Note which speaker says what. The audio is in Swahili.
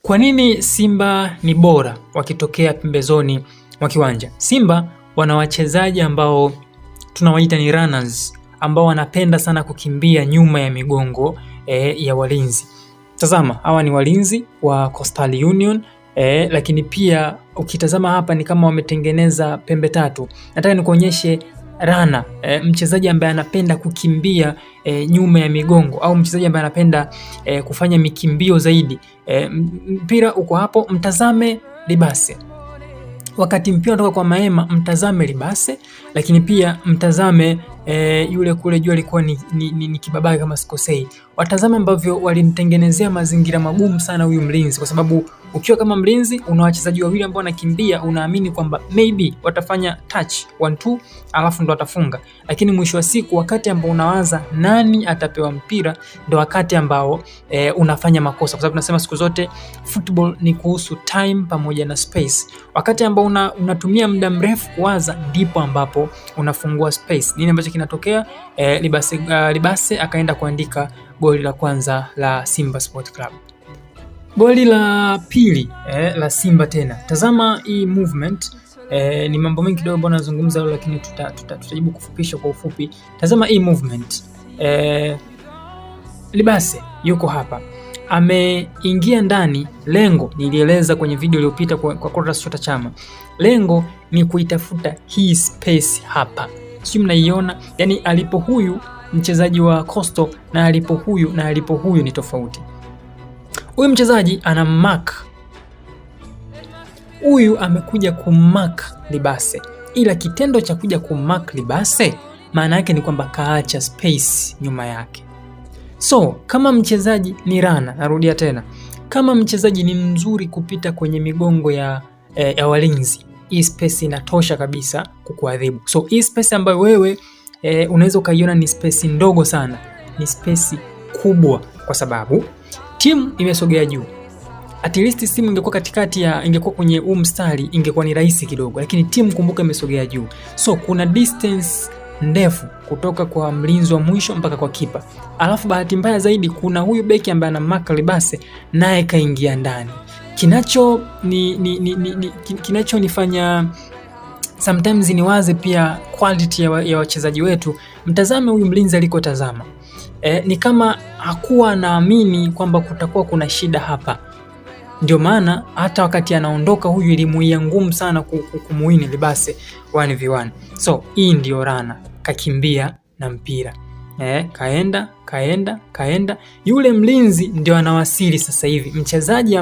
Speaker 1: Kwa nini Simba ni bora wakitokea pembezoni mwa kiwanja? Simba wana wachezaji ambao tunawaita ni runners, ambao wanapenda sana kukimbia nyuma ya migongo ya walinzi. Tazama, hawa ni walinzi wa Coastal Union, lakini pia ukitazama hapa ni kama wametengeneza pembe tatu. Nataka nikuonyeshe runner, mchezaji ambaye anapenda kukimbia nyuma ya migongo, au mchezaji ambaye anapenda kufanya mikimbio zaidi. Mpira uko hapo, mtazame Libase. Wakati mpira unatoka kwa Maema, mtazame Libase, lakini pia mtazame yule kule juu alikuwa ni Kibabaye kama sikosei. Watazame ambavyo walimtengenezea mazingira magumu sana huyu mlinzi, kwa sababu ukiwa kama mlinzi una wachezaji wawili ambao wanakimbia, unaamini kwamba maybe watafanya touch 1-2 alafu ndo atafunga, lakini mwisho wa siku wakati ambao unawaza nani atapewa mpira ndo wakati ambao unafanya makosa, kwa sababu tunasema siku zote football ni kuhusu time pamoja na space. Wakati ambao unatumia muda mrefu kuwaza ndipo ambapo unafungua space. Nini ambacho kinatokea? Libase akaenda kuandika goli la kwanza la Simba Sport Club. Goli la pili la Simba tena. Tazama hii movement. Ni mambo mengi kidogo ambayo nazungumza leo, lakini tutajibu kufupisha kwa ufupi. Tazama hii movement. Libase yuko hapa, ameingia ndani. Lengo nilieleza kwenye video iliyopita kwa Clatous Chota Chama. Lengo ni kuitafuta hii space hapa. Sio, mnaiona? Yani alipo huyu mchezaji wa Coastal na alipo huyu ni tofauti. Huyu mchezaji ana mark, huyu amekuja kumark Libase, ila kitendo cha kuja kumark Libase maana yake ni kwamba kaacha space nyuma yake. So kama mchezaji ni rana, narudia tena, kama mchezaji ni mzuri kupita kwenye migongo ya walinzi, hii space inatosha kabisa kukuadhibu. So hii space ambayo wewe unaweza ukaiona ni space ndogo sana, ni space kubwa, kwa sababu timu imesogea juu. At least timu ingekuwa katikati ingekuwa kwenye mstari ingekuwa ni rahisi kidogo, lakini timu kumbuka imesogea juu. So kuna distance ndefu kutoka kwa mlinzi wa mwisho mpaka kwa kipa. Alafu bahati mbaya zaidi kuna huyu beki ambaye ana mark Libase naye kaingia ndani. Kinachonifanya sometimes niwaze pia quality ya wachezaji wetu. Mtazame huyu mlinzi alikotazama. Ni kama hakuwa naamini kwamba kutakuwa kuna shida hapa. Ndio maana hata wakati anaondoka huyu ilimuia ngumu sana kumuini Libase 1v1. So hii ndio rana, kakimbia na mpira. Kaenda. Yule mlinzi ndio anawasili sasa hivi. Mchezaji